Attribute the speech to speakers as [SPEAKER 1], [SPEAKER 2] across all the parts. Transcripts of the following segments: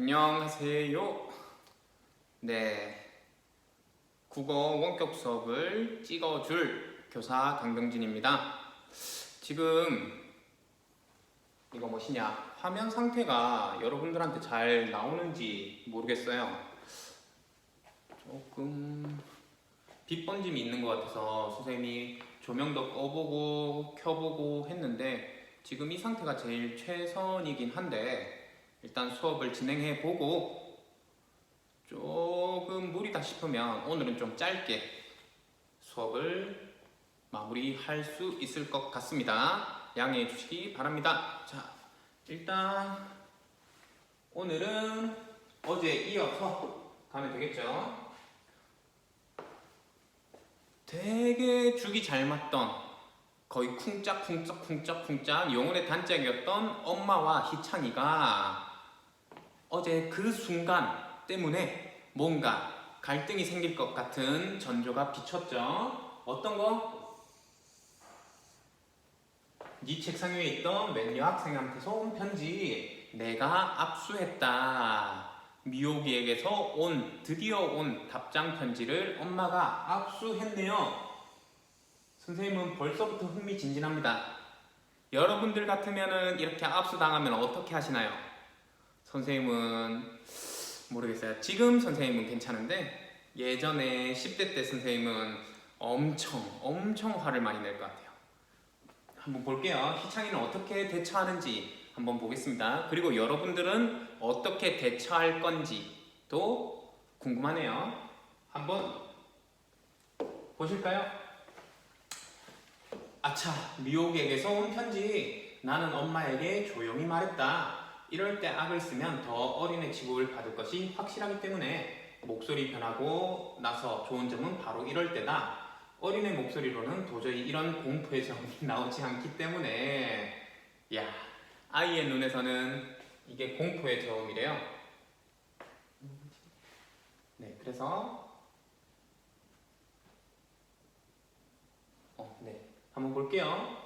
[SPEAKER 1] 안녕하세요. 네, 국어 원격 수업을 찍어줄 교사 강병진입니다. 지금 이거 뭐시냐? 화면 상태가 여러분들한테 잘 나오는지 모르겠어요. 조금 빛 번짐이 있는 것 같아서 선생님이 조명도 꺼보고 켜보고 했는데 지금 이 상태가 제일 최선이긴 한데 일단 수업을 진행해 보고 조금 무리다 싶으면 오늘은 좀 짧게 수업을 마무리할 수 있을 것 같습니다. 양해해 주시기 바랍니다. 자, 일단 오늘은 어제 이어서 가면 되겠죠. 되게 죽이 잘 맞던 거의 쿵짝쿵짝쿵짝쿵짝 영혼의 단짝이었던 엄마와 희창이가 어제 그 순간 때문에 뭔가 갈등이 생길 것 같은 전조가 비쳤죠. 어떤 거? 네 책상 위에 있던 맨 여학생한테서 온 편지 내가 압수했다. 미호기에게서 드디어 온 답장 편지를 엄마가 압수했네요. 선생님은 벌써부터 흥미진진합니다. 여러분들 같으면은 이렇게 압수당하면 어떻게 하시나요? 선생님은 모르겠어요. 지금 선생님은 괜찮은데 예전에 10대 때 선생님은 엄청 화를 많이 낼 것 같아요. 한번 볼게요. 희창이는 어떻게 대처하는지 한번 보겠습니다. 그리고 여러분들은 어떻게 대처할 건지도 궁금하네요. 한번 보실까요? 아차, 미호에게서 온 편지. 나는 엄마에게 조용히 말했다. 이럴 때 악을 쓰면 더 어린애 취급을 받을 것이 확실하기 때문에 목소리 변하고 나서 좋은 점은 바로 이럴 때다. 어린애 목소리로는 도저히 이런 공포의 점이 나오지 않기 때문에 야, 아이의 눈에서는 이게 공포의 저음이래요. 네, 그래서 네, 한번 볼게요.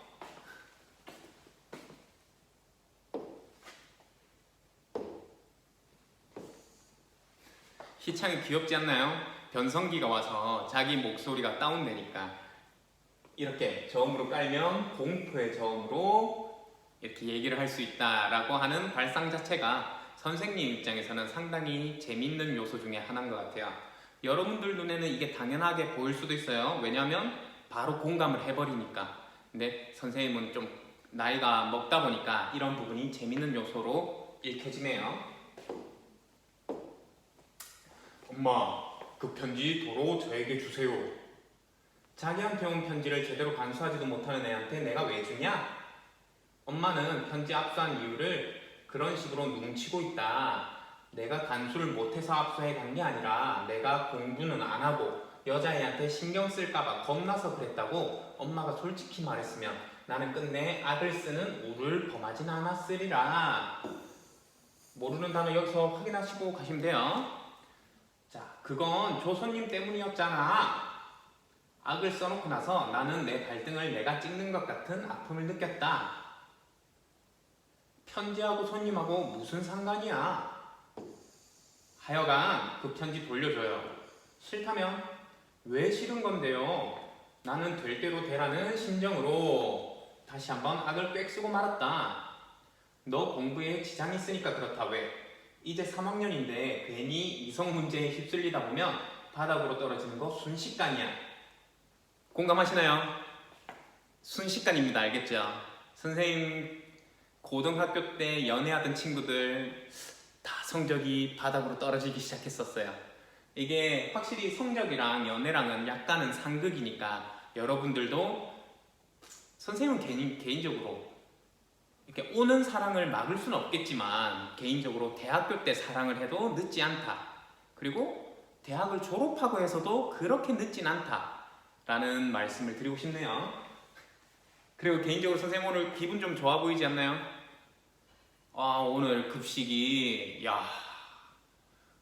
[SPEAKER 1] 희창이 귀엽지 않나요? 변성기가 와서 자기 목소리가 다운되니까 이렇게 저음으로 깔면 공포의 저음으로 이렇게 얘기를 할 수 있다라고 하는 발상 자체가 선생님 입장에서는 상당히 재밌는 요소 중에 하나인 것 같아요. 여러분들 눈에는 이게 당연하게 보일 수도 있어요. 왜냐하면 바로 공감을 해버리니까. 근데 선생님은 좀 나이가 먹다 보니까 이런 부분이 재밌는 요소로 읽혀지네요. 엄마, 그 편지 도로 저에게 주세요. 자기한테 온 편지를 제대로 간수하지도 못하는 애한테 내가 왜 주냐? 엄마는 편지 압수한 이유를 그런 식으로 뭉치고 있다. 내가 간수를 못해서 압수해 간 게 아니라 내가 공부는 안 하고 여자애한테 신경 쓸까봐 겁나서 그랬다고 엄마가 솔직히 말했으면 나는 끝내 악을 쓰는 우를 범하진 않았으리라. 모르는 단어 여기서 확인하시고 가시면 돼요. 자, 그건 조선님 때문이었잖아. 악을 써놓고 나서 나는 내 발등을 내가 찍는 것 같은 아픔을 느꼈다. 편지하고 손님하고 무슨 상관이야? 하여간 그 편지 돌려줘요. 싫다면 왜 싫은 건데요? 나는 될 대로 되라는 심정으로 다시 한번 악을 꽥 쓰고 말았다. 너 공부에 지장이 있으니까 그렇다 왜? 이제 3학년인데 괜히 이성 문제에 휩쓸리다 보면 바닥으로 떨어지는 거 순식간이야. 공감하시나요? 순식간입니다. 알겠죠? 선생님 고등학교 때 연애하던 친구들 다 성적이 바닥으로 떨어지기 시작했었어요. 이게 확실히 성적이랑 연애랑은 약간은 상극이니까 여러분들도 선생님은 개인적으로 이렇게 오는 사랑을 막을 수는 없겠지만 개인적으로 대학교 때 사랑을 해도 늦지 않다. 그리고 대학을 졸업하고 해서도 그렇게 늦진 않다. 라는 말씀을 드리고 싶네요. 그리고 개인적으로 선생님 오늘 기분 좀 좋아 보이지 않나요? 오늘 급식이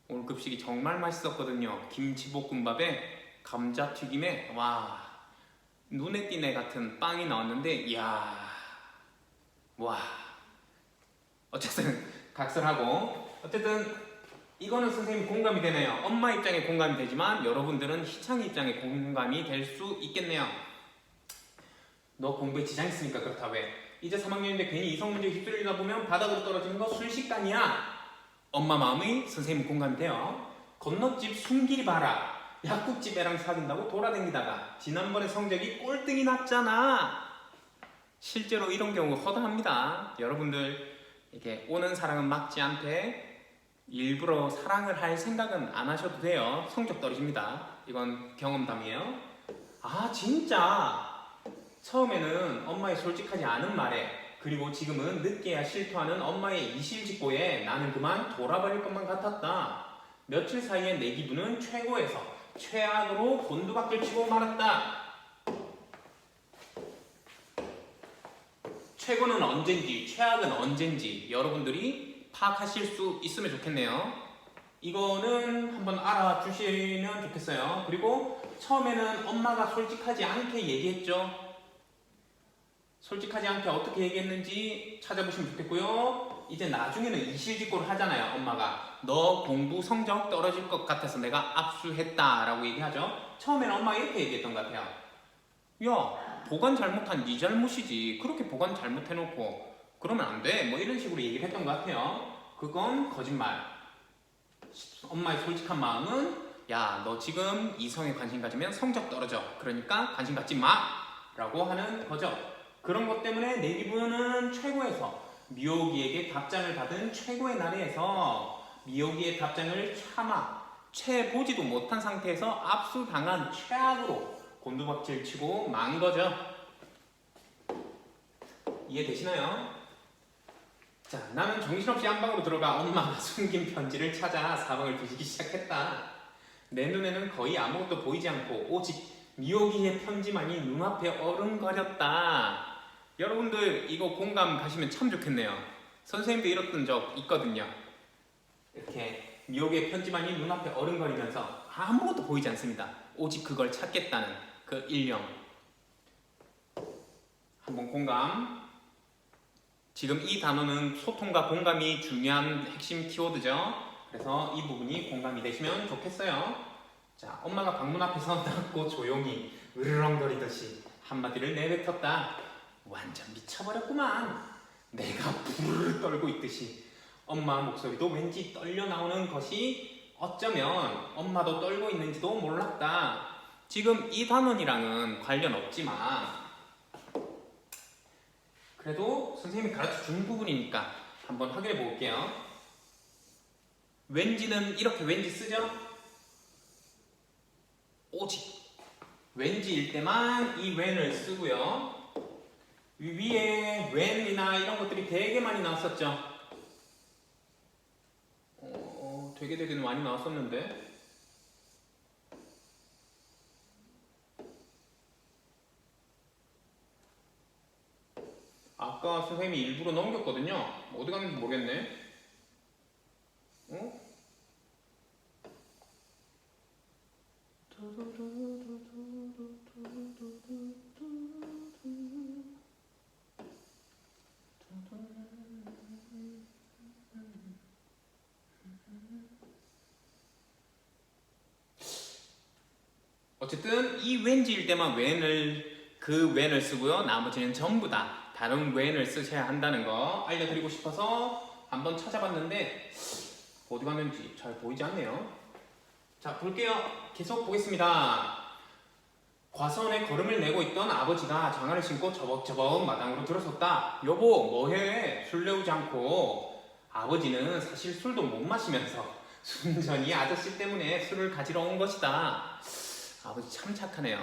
[SPEAKER 1] 오늘 급식이 정말 맛있었거든요. 김치볶음밥에 감자튀김에 눈에 띄네 같은 빵이 나왔는데 어쨌든 각설하고 어쨌든 이거는 선생님 공감이 되네요. 엄마 입장에 공감이 되지만 여러분들은 희창이 입장에 공감이 될 수 있겠네요. 너 공부에 지장 있으니까 그렇다 왜? 이제 3학년인데 괜히 이성 문제에 휩쓸리다 보면 바닥으로 떨어지는 거 순식간이야. 엄마 마음이 선생님 공감이 돼요. 건너집 순길이 봐라. 약국집 애랑 사귄다고 돌아다니다가 지난번에 성적이 꼴등이 났잖아. 실제로 이런 경우 허다합니다. 여러분들 이렇게 오는 사랑은 막지 않되 일부러 사랑을 할 생각은 안 하셔도 돼요. 성적 떨어집니다. 이건 경험담이에요. 아 진짜 처음에는 엄마의 솔직하지 않은 말에 그리고 지금은 늦게야 실토하는 엄마의 이실직고에 나는 그만 돌아버릴 것만 같았다. 며칠 사이에 내 기분은 최고에서 최악으로 곤두박질 치고 말았다. 최고는 언젠지 최악은 언젠지 여러분들이 파악하실 수 있으면 좋겠네요. 이거는 한번 알아주시면 좋겠어요. 그리고 처음에는 엄마가 솔직하지 않게 얘기했죠. 솔직하지 않게 어떻게 얘기했는지 찾아보시면 좋겠고요. 이제 나중에는 이실직고를 하잖아요. 엄마가 너 공부 성적 떨어질 것 같아서 내가 압수했다 라고 얘기하죠. 처음에는 엄마가 이렇게 얘기했던 것 같아요. 야 보관 잘못한 네 잘못이지 그렇게 보관 잘못해놓고 그러면 안 돼 뭐 이런 식으로 얘기를 했던 것 같아요. 그건 거짓말. 엄마의 솔직한 마음은 야 너 지금 이성에 관심 가지면 성적 떨어져 그러니까 관심 갖지 마 라고 하는 거죠. 그런 것 때문에 내 기분은 최고에서 미호기에게 답장을 받은 최고의 날에서 미호기의 답장을 참아 채보지도 못한 상태에서 압수당한 최악으로 곤두박질 치고 만 거죠. 이해되시나요? 자, 나는 정신없이 안방으로 들어가 엄마가 숨긴 편지를 찾아 사방을 뒤지기 시작했다. 내 눈에는 거의 아무것도 보이지 않고 오직 미호기의 편지만이 눈앞에 어른거렸다. 여러분들 이거 공감 가시면 참 좋겠네요. 선생님도 이랬던 적 있거든요. 이렇게 미호기의 편지만이 눈앞에 어른거리면서 아무것도 보이지 않습니다. 오직 그걸 찾겠다는 그 일념. 한번 공감. 지금 이 단어는 소통과 공감이 중요한 핵심 키워드죠. 그래서 이 부분이 공감이 되시면 좋겠어요. 자, 엄마가 방문 앞에서 낮고 조용히 으르렁거리듯이 한마디를 내뱉었다. 완전 미쳐버렸구만. 내가 부르르 떨고 있듯이 엄마 목소리도 왠지 떨려 나오는 것이 어쩌면 엄마도 떨고 있는지도 몰랐다. 지금 이 단원이랑은 관련 없지만 그래도 선생님이 가르쳐 준 부분이니까 한번 확인해 볼게요. 왠지는 이렇게 왠지 쓰죠? 오직 왠지일 때만 이 when을 쓰고요. 위에 when이나 이런 것들이 되게 많이 나왔었죠. 되게 많이 나왔었는데 아까 선생님이 일부러 넘겼거든요. 어디 갔는지 모르겠네. 어쨌든 이 when지일 때만 when을 쓰고요. 나머지는 전부 다 다른 when을 쓰셔야 한다는 거 알려드리고 싶어서 한번 찾아봤는데 어디 갔는지 잘 보이지 않네요. 자, 볼게요. 계속 보겠습니다. 과수원에 걸음을 내고 있던 아버지가 장화를 신고 저벅저벅 마당으로 들어섰다. 여보 뭐해? 술 내우지 않고. 아버지는 사실 술도 못 마시면서 순전히 아저씨 때문에 술을 가지러 온 것이다. 아버지 참 착하네요.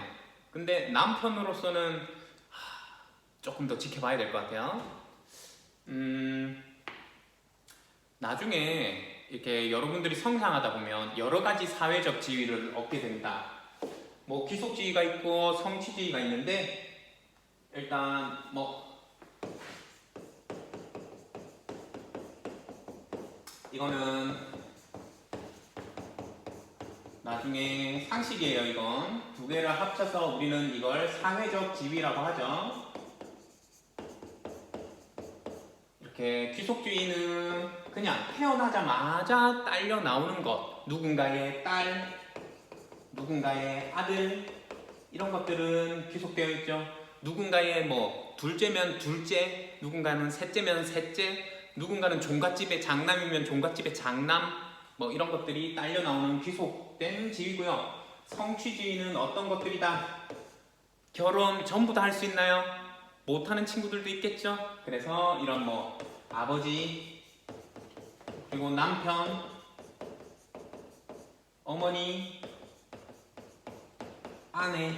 [SPEAKER 1] 근데 남편으로서는 조금 더 지켜봐야 될 것 같아요. 나중에 이렇게 여러분들이 성장하다 보면 여러 가지 사회적 지위를 얻게 됩니다. 뭐 귀속지위가 있고 성취지위가 있는데 일단 뭐 이거는 나중에 상식이에요. 이건 두 개를 합쳐서 우리는 이걸 사회적 지위라고 하죠. 이렇게 귀속주의는 그냥 태어나자마자 딸려 나오는 것, 누군가의 딸, 누군가의 아들, 이런 것들은 귀속되어 있죠. 누군가의 뭐 둘째면 둘째, 누군가는 셋째면 셋째, 누군가는 종갓집의 장남이면 종갓집의 장남, 뭐 이런 것들이 딸려 나오는 귀속된 지위고요. 성취주의는 어떤 것들이다? 결혼 전부 다 할 수 있나요? 못하는 친구들도 있겠죠. 그래서 이런 뭐 아버지, 그리고 남편, 어머니, 아내,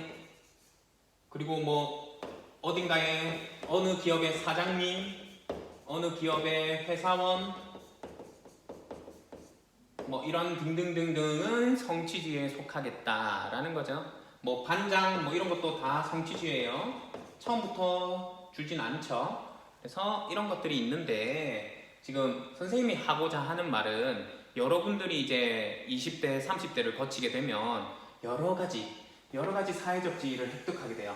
[SPEAKER 1] 그리고 뭐 어딘가에 어느 기업의 사장님, 어느 기업의 회사원, 뭐 이런 등등등등은 성취주의에 속하겠다라는 거죠. 뭐 반장 뭐 이런 것도 다 성취주의예요. 처음부터 주진 않죠. 그래서 이런 것들이 있는데 지금 선생님이 하고자 하는 말은 여러분들이 이제 20대, 30대를 거치게 되면 여러 가지 사회적 지위를 획득하게 돼요.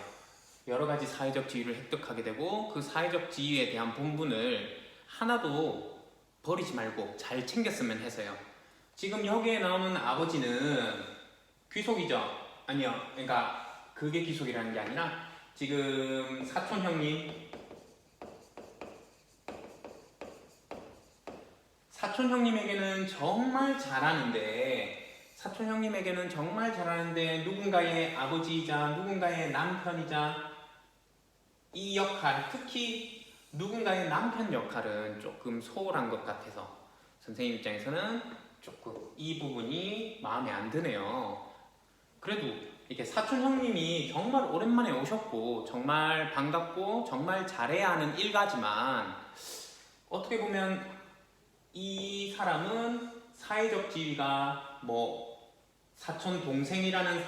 [SPEAKER 1] 여러 가지 사회적 지위를 획득하게 되고 그 사회적 지위에 대한 본분을 하나도 버리지 말고 잘 챙겼으면 해서요. 지금 여기에 나오는 아버지는 귀속이죠? 아니요. 그러니까 그게 귀속이라는 게 아니라 지금 사촌 형님에게는 정말 잘하는데 누군가의 아버지이자 누군가의 남편이자 이 역할, 특히 누군가의 남편 역할은 조금 소홀한 것 같아서 선생님 입장에서는 조금 이 부분이 마음에 안 드네요. 그래도 이렇게 사촌 형님이 정말 오랜만에 오셨고 정말 반갑고 정말 잘해야 하는 일가지만 어떻게 보면 이 사람은 사회적 지위가 뭐 사촌 동생이라는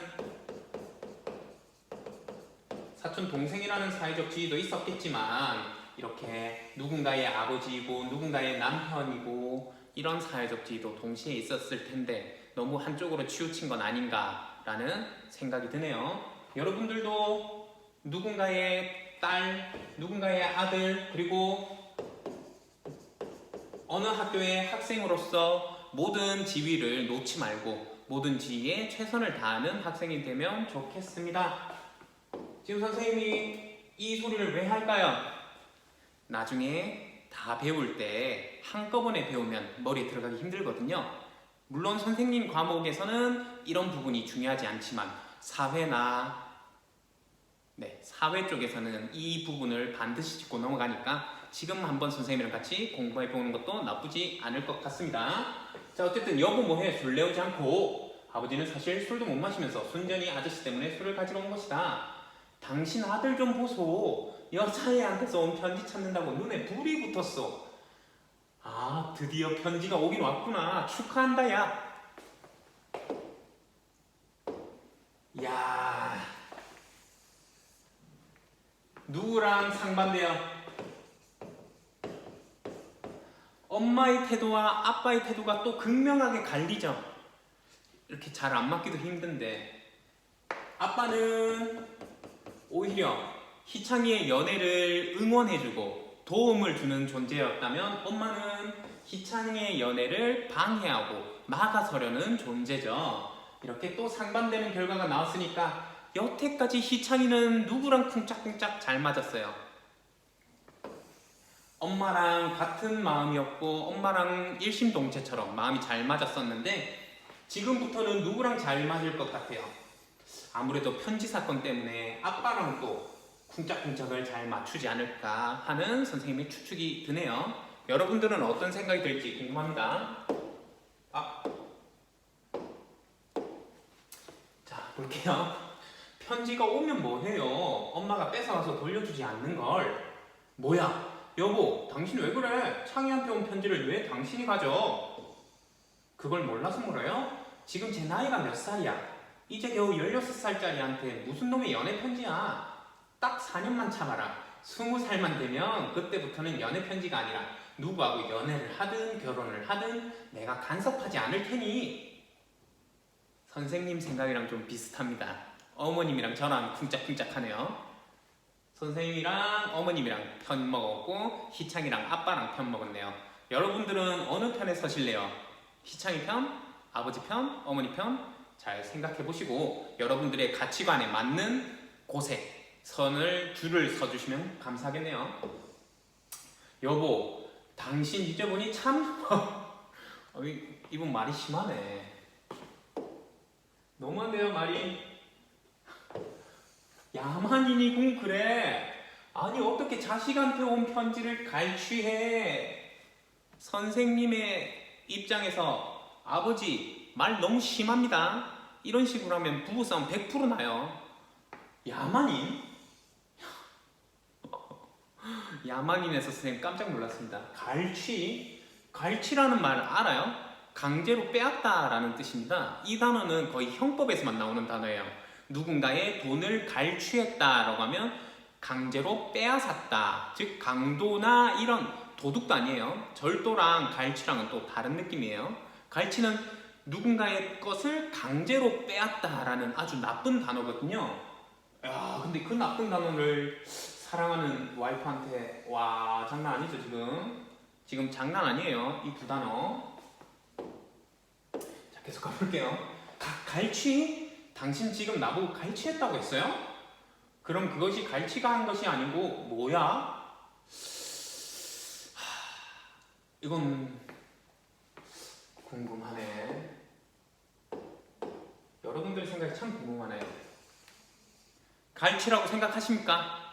[SPEAKER 1] 사회적 지위도 있었겠지만 이렇게 누군가의 아버지이고 누군가의 남편이고 이런 사회적 지위도 동시에 있었을 텐데 너무 한쪽으로 치우친 건 아닌가라는 생각이 드네요. 여러분들도 누군가의 딸, 누군가의 아들, 그리고 어느 학교의 학생으로서 모든 지위를 놓지 말고 모든 지위에 최선을 다하는 학생이 되면 좋겠습니다. 지금 선생님이 이 소리를 왜 할까요? 나중에 다 배울 때 한꺼번에 배우면 머리에 들어가기 힘들거든요. 물론 선생님 과목에서는 이런 부분이 중요하지 않지만 사회 쪽에서는 이 부분을 반드시 짚고 넘어가니까 지금 한번 선생님이랑 같이 공부해 보는 것도 나쁘지 않을 것 같습니다. 자, 어쨌든 여보 뭐해? 술 내오지 않고 아버지는 사실 술도 못 마시면서 순전히 아저씨 때문에 술을 가지러 온 것이다. 당신 아들 좀 보소. 여자애한테서 온 편지 찾는다고 눈에 불이 붙었어. 아, 드디어 편지가 오긴 왔구나. 축하한다, 야. 야, 누구랑 상반돼요? 엄마의 태도와 아빠의 태도가 또 극명하게 갈리죠. 이렇게 잘 안 맞기도 힘든데 아빠는 오히려 희창이의 연애를 응원해주고 도움을 주는 존재였다면 엄마는 희창이의 연애를 방해하고 막아서려는 존재죠. 이렇게 또 상반되는 결과가 나왔으니까 여태까지 희창이는 누구랑 쿵짝쿵짝 잘 맞았어요? 엄마랑 같은 마음이었고 엄마랑 일심동체처럼 마음이 잘 맞았었는데 지금부터는 누구랑 잘 맞을 것 같아요? 아무래도 편지 사건 때문에 아빠랑 또 쿵짝쿵짝을 잘 맞추지 않을까 하는 선생님의 추측이 드네요. 여러분들은 어떤 생각이 들지 궁금합니다. 자, 볼게요. 편지가 오면 뭐해요? 엄마가 뺏어와서 돌려주지 않는 걸. 뭐야? 여보, 당신 왜 그래? 창희한테 온 편지를 왜 당신이 가져? 그걸 몰라서 물어요? 지금 제 나이가 몇 살이야? 이제 겨우 16살짜리한테 무슨 놈의 연애 편지야? 딱 4년만 참아라. 20살만 되면 그때부터는 연애 편지가 아니라 누구하고 연애를 하든 결혼을 하든 내가 간섭하지 않을 테니. 선생님 생각이랑 좀 비슷합니다. 어머님이랑 저랑 쿵짝쿵짝하네요. 선생님이랑 어머님이랑 편 먹었고 희창이랑 아빠랑 편 먹었네요. 여러분들은 어느 편에 서실래요? 희창이 편? 아버지 편? 어머니 편? 잘 생각해 보시고 여러분들의 가치관에 맞는 곳에 줄을 서주시면 감사하겠네요. 여보, 당신 이제 보니 참 이분 말이 심하네. 너무한데요 말이. 야만인이군 그래. 아니 어떻게 자식한테 온 편지를 갈취해. 선생님의 입장에서 아버지 말 너무 심합니다. 이런 식으로 하면 부부싸움 100% 나요. 야만인? 야만인에서 선생님 깜짝 놀랐습니다. 갈취? 갈취라는 말 알아요? 강제로 빼앗다라는 뜻입니다. 이 단어는 거의 형법에서만 나오는 단어예요. 누군가의 돈을 갈취했다라고 하면 강제로 빼앗았다. 즉 강도나 이런 도둑도 아니에요. 절도랑 갈취랑은 또 다른 느낌이에요. 갈취는 누군가의 것을 강제로 빼앗다라는 아주 나쁜 단어거든요. 야, 근데 그 나쁜 단어를 사랑하는 와이프한테 와 장난 아니죠 지금 장난 아니에요 이 두 단어. 자 계속 가볼게요. 갈취? 당신 지금 나보고 갈취했다고 했어요? 그럼 그것이 갈취가 한 것이 아니고 뭐야? 이건 궁금하네. 여러분들의 생각이 참 궁금하네요. 갈취라고 생각하십니까?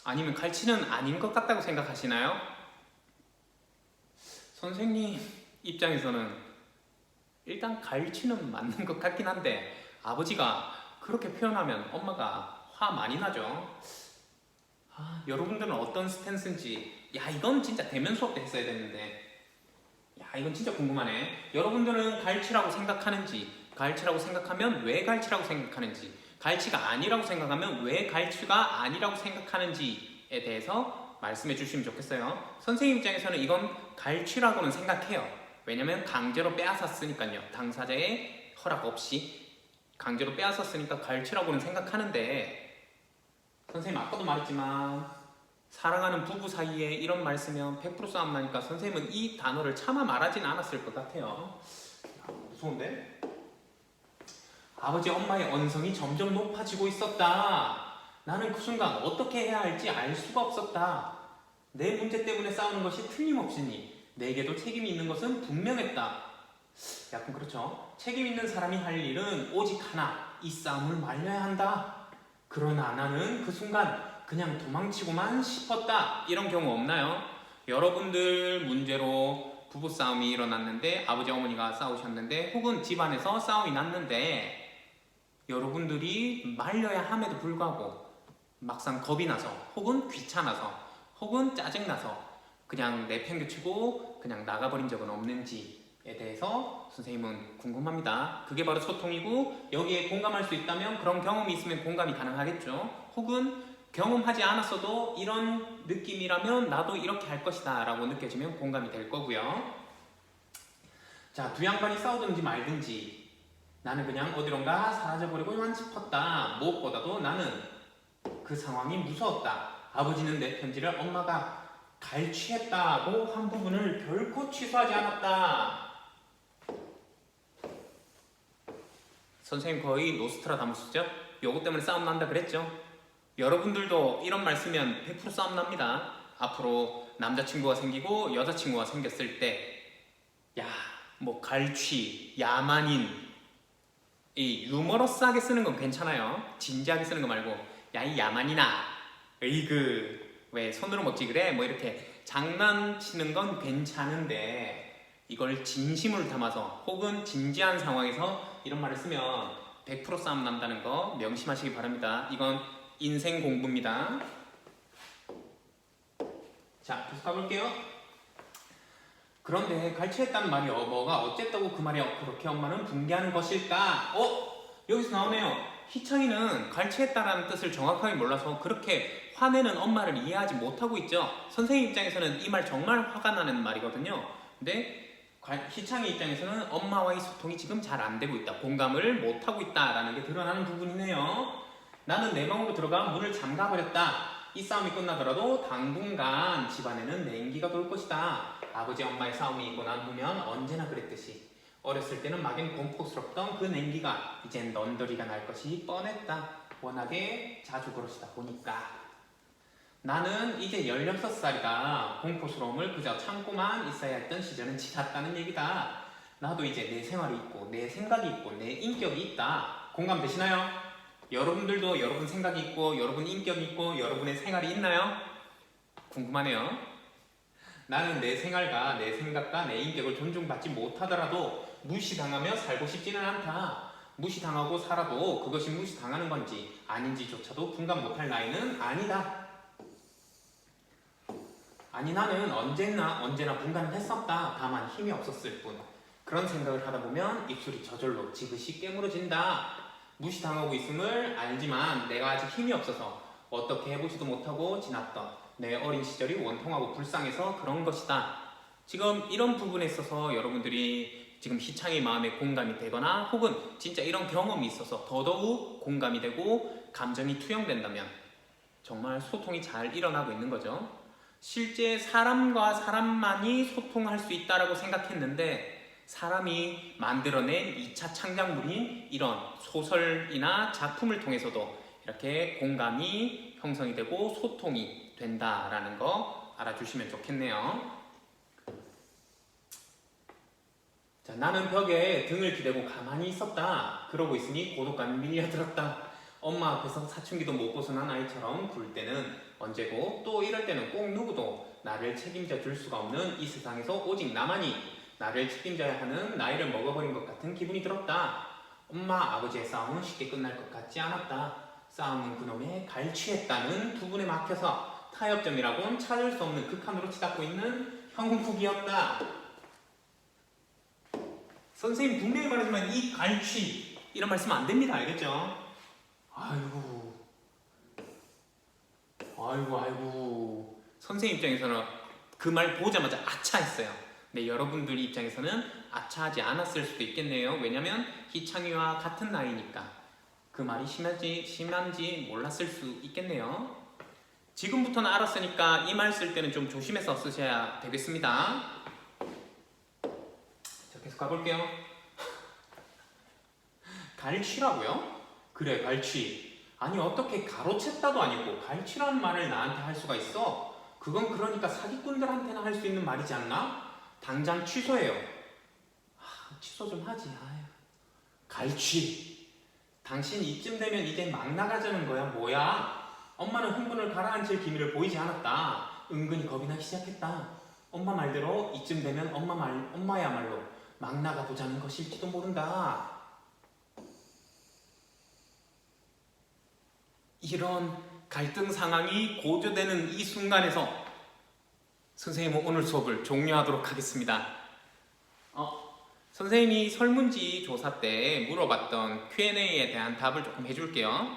[SPEAKER 1] 아니면 갈취는 아닌 것 같다고 생각하시나요? 선생님 입장에서는 일단 갈취는 맞는 것 같긴 한데 아버지가 그렇게 표현하면 엄마가 화 많이 나죠. 여러분들은 어떤 스탠스인지 이건 진짜 대면 수업 때 했어야 됐는데 이건 진짜 궁금하네. 여러분들은 갈취라고 생각하는지, 갈취라고 생각하면 왜 갈취라고 생각하는지, 갈취가 아니라고 생각하면 왜 갈취가 아니라고 생각하는지에 대해서 말씀해 주시면 좋겠어요. 선생님 입장에서는 이건 갈취라고는 생각해요. 왜냐면 강제로 빼앗았으니까요. 당사자의 허락 없이 강제로 빼앗았으니까 갈취라고는 생각하는데 선생님 아까도 말했지만 사랑하는 부부 사이에 이런 말 쓰면 100% 싸움 나니까 선생님은 이 단어를 차마 말하진 않았을 것 같아요. 무서운데? 아버지 엄마의 언성이 점점 높아지고 있었다. 나는 그 순간 어떻게 해야 할지 알 수가 없었다. 내 문제 때문에 싸우는 것이 틀림없으니 내게도 책임이 있는 것은 분명했다. 약간 그렇죠. 책임 있는 사람이 할 일은 오직 하나, 이 싸움을 말려야 한다. 그러나 나는 그 순간 그냥 도망치고만 싶었다. 이런 경우 없나요? 여러분들 문제로 부부싸움이 일어났는데 아버지 어머니가 싸우셨는데 혹은 집안에서 싸움이 났는데 여러분들이 말려야 함에도 불구하고 막상 겁이 나서 혹은 귀찮아서 혹은 짜증나서 그냥 내팽개치고 그냥 나가버린 적은 없는지에 대해서 선생님은 궁금합니다. 그게 바로 소통이고 여기에 공감할 수 있다면 그런 경험이 있으면 공감이 가능하겠죠. 혹은 경험하지 않았어도 이런 느낌이라면 나도 이렇게 할 것이다 라고 느껴지면 공감이 될 거고요. 자, 두 양반이 싸우든지 말든지 나는 그냥 어디론가 사라져버리고만 싶었다. 무엇보다도 나는 그 상황이 무서웠다. 아버지는 내 편지를 엄마가 갈취했다고 한 부분을 결코 취소하지 않았다. 선생님 거의 노스트라다무스죠? 요거 때문에 싸움 난다 그랬죠? 여러분들도 이런 말 쓰면 100% 싸움 납니다. 앞으로 남자친구가 생기고 여자친구가 생겼을 때 뭐 갈취, 야만인 이 유머러스하게 쓰는 건 괜찮아요. 진지하게 쓰는 거 말고 이 야만이나 으이그 왜 손으로 먹지 그래? 뭐 이렇게 장난치는 건 괜찮은데 이걸 진심을 담아서 혹은 진지한 상황에서 이런 말을 쓰면 100% 싸움 난다는 거 명심하시기 바랍니다. 이건 인생 공부입니다. 자, 계속 가볼게요. 그런데 갈취했다는 말이 뭐가 어쨌다고 그 말이 그렇게 엄마는 붕괴하는 것일까? 여기서 나오네요. 희창이는 갈취했다라는 뜻을 정확하게 몰라서 그렇게 화내는 엄마를 이해하지 못하고 있죠. 선생님 입장에서는 이 말 정말 화가 나는 말이거든요. 근데 희창이 입장에서는 엄마와의 소통이 지금 잘 안 되고 있다. 공감을 못하고 있다라는 게 드러나는 부분이네요. 나는 내 방으로 들어가 문을 잠가버렸다. 이 싸움이 끝나더라도 당분간 집안에는 냉기가 돌 것이다. 아버지 엄마의 싸움이 있고 난 후면 언제나 그랬듯이 어렸을 때는 막연 공포스럽던 그 냉기가 이젠 넌더리가 날 것이 뻔했다. 워낙에 자주 그러시다 보니까. 나는 이제 16살이다. 공포스러움을 그저 참고만 있어야 했던 시절은 지났다는 얘기다. 나도 이제 내 생활이 있고 내 생각이 있고 내 인격이 있다. 공감되시나요? 여러분들도 여러분 생각이 있고 여러분 인격이 있고 여러분의 생활이 있나요? 궁금하네요. 나는 내 생활과 내 생각과 내 인격을 존중받지 못하더라도 무시당하며 살고 싶지는 않다. 무시당하고 살아도 그것이 무시당하는 건지 아닌지조차도 분간 못할 나이는 아니다. 아니 나는 언제나 분간을 했었다. 다만 힘이 없었을 뿐. 그런 생각을 하다 보면 입술이 저절로 지그시 깨물어진다. 무시당하고 있음을 알지만 내가 아직 힘이 없어서 어떻게 해보지도 못하고 지났던 내 어린 시절이 원통하고 불쌍해서 그런 것이다. 지금 이런 부분에 있어서 여러분들이 지금 희창의 마음에 공감이 되거나 혹은 진짜 이런 경험이 있어서 더더욱 공감이 되고 감정이 투영된다면 정말 소통이 잘 일어나고 있는 거죠. 실제 사람과 사람만이 소통할 수 있다고 생각했는데 사람이 만들어낸 2차 창작물인 이런 소설이나 작품을 통해서도 이렇게 공감이 형성이 되고 소통이 된다라는 거 알아주시면 좋겠네요. 자, 나는 벽에 등을 기대고 가만히 있었다. 그러고 있으니 고독감이 밀려들었다. 엄마 앞에서 사춘기도 못 벗어난 아이처럼 굴 때는 언제고 또 이럴 때는 꼭 누구도 나를 책임져 줄 수가 없는 이 세상에서 오직 나만이 나를 책임져야 하는 나이를 먹어버린 것 같은 기분이 들었다. 엄마 아버지의 싸움은 쉽게 끝날 것 같지 않았다. 싸움은 그놈의 갈취했다는 부분에 막혀서 타협점이라고는 찾을 수 없는 극한으로 치닫고 있는 형국이었다. 선생님 분명히 말하지만 이 갈취 이런 말씀 안 됩니다. 알겠죠? 아이고 선생님 입장에서는 그 말 보자마자 아차했어요. 네, 여러분들 입장에서는 아차하지 않았을 수도 있겠네요. 왜냐면 희창이와 같은 나이니까 그 말이 심한지 몰랐을 수 있겠네요. 지금부터는 알았으니까 이 말 쓸 때는 좀 조심해서 쓰셔야 되겠습니다. 자, 계속 가볼게요. 갈취라고요? 그래, 갈취. 아니 어떻게 가로챘다도 아니고 갈취라는 말을 나한테 할 수가 있어? 그건 그러니까 사기꾼들한테나 할 수 있는 말이지 않나? 당장 취소해요. 취소 좀 하지. 갈취. 당신 이쯤 되면 이제 막 나가자는 거야. 뭐야? 엄마는 흥분을 가라앉힐 기미를 보이지 않았다. 은근히 겁이 나기 시작했다. 엄마 말대로 이쯤 되면 엄마야말로 막 나가보자는 것일지도 모른다. 이런 갈등 상황이 고조되는 이 순간에서 선생님은 오늘 수업을 종료하도록 하겠습니다. 선생님이 설문지 조사 때 물어봤던 Q&A에 대한 답을 조금 해줄게요.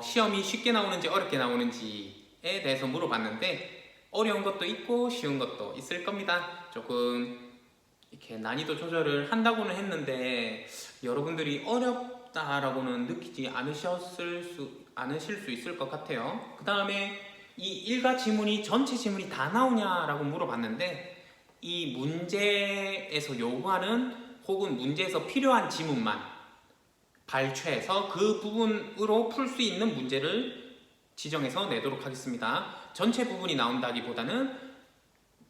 [SPEAKER 1] 시험이 쉽게 나오는지 어렵게 나오는지에 대해서 물어봤는데 어려운 것도 있고 쉬운 것도 있을 겁니다. 조금 이렇게 난이도 조절을 한다고는 했는데 여러분들이 어렵다라고는 느끼지 않으실 수 있을 것 같아요. 그 다음에 이 일가 지문이 전체 지문이 다 나오냐라고 물어봤는데 이 문제에서 요구하는 혹은 문제에서 필요한 지문만 발췌해서 그 부분으로 풀 수 있는 문제를 지정해서 내도록 하겠습니다. 전체 부분이 나온다기보다는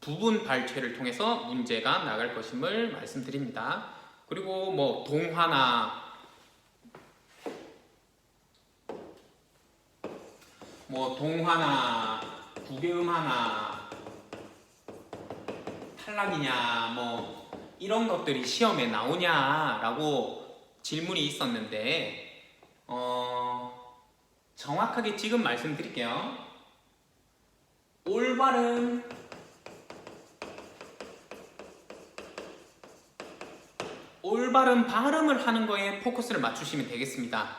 [SPEAKER 1] 부분 발췌를 통해서 문제가 나갈 것임을 말씀드립니다. 그리고 동화나 구개음하나 탈락이냐 이런 것들이 시험에 나오냐라고 질문이 있었는데 정확하게 지금 말씀드릴게요. 올바른 발음을 하는 거에 포커스를 맞추시면 되겠습니다.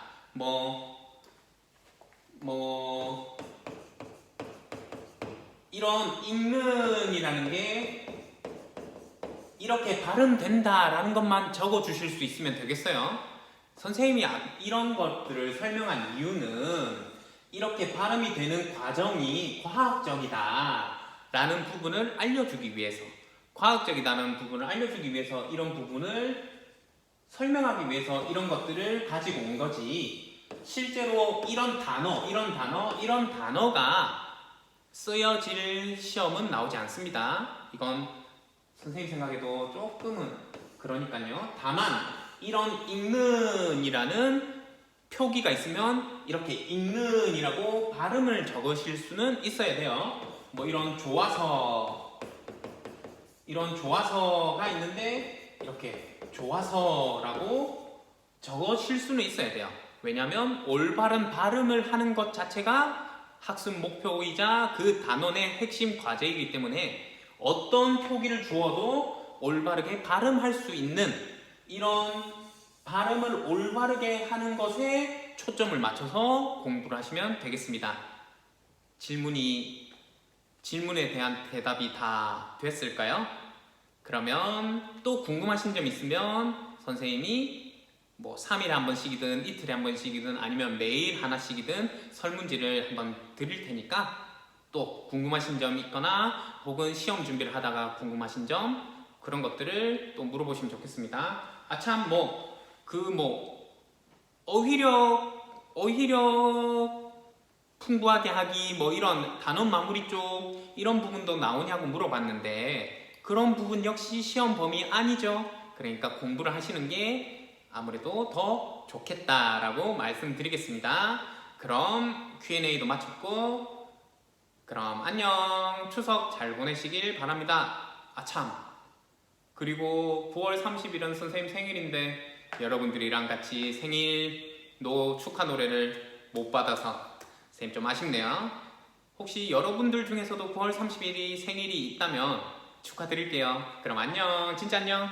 [SPEAKER 1] 이런 읽는이라는 게 이렇게 발음된다라는 것만 적어 주실 수 있으면 되겠어요. 선생님이 이런 것들을 설명한 이유는 이렇게 발음이 되는 과정이 과학적이다 라는 부분을 알려주기 위해서, 과학적이다는 부분을 알려주기 위해서 이런 부분을 설명하기 위해서 이런 것들을 가지고 온 거지, 실제로 이런 단어가 쓰여질 시험은 나오지 않습니다. 이건 선생님 생각에도 조금은 그러니까요. 다만 이런 읽는이라는 표기가 있으면 이렇게 읽는이라고 발음을 적으실 수는 있어야 돼요. 뭐 이런 조화서가 있는데 이렇게 조화서라고 적으실 수는 있어야 돼요. 왜냐하면 올바른 발음을 하는 것 자체가 학습 목표이자 그 단원의 핵심 과제이기 때문에 어떤 표기를 주어도 올바르게 발음할 수 있는 이런 발음을 올바르게 하는 것에 초점을 맞춰서 공부를 하시면 되겠습니다. 질문에 대한 대답이 다 됐을까요? 그러면 또 궁금하신 점 있으면 선생님이 뭐 3일에 한 번씩이든 이틀에 한 번씩이든 아니면 매일 하나씩이든 설문지를 한번 드릴 테니까 또 궁금하신 점 있거나 혹은 시험 준비를 하다가 궁금하신 점 그런 것들을 또 물어보시면 좋겠습니다. 아참 어휘력 풍부하게 하기 뭐 이런 단원 마무리 쪽 이런 부분도 나오냐고 물어봤는데 그런 부분 역시 시험 범위 아니죠. 그러니까 공부를 하시는 게 아무래도 더 좋겠다라고 말씀드리겠습니다. 그럼 Q&A도 마쳤고 그럼 안녕. 추석 잘 보내시길 바랍니다. 아참 그리고 9월 30일은 선생님 생일인데 여러분들이랑 같이 생일 축하 노래를 못 받아서 선생님 좀 아쉽네요. 혹시 여러분들 중에서도 9월 30일이 생일이 있다면 축하드릴게요. 그럼 안녕. 진짜 안녕.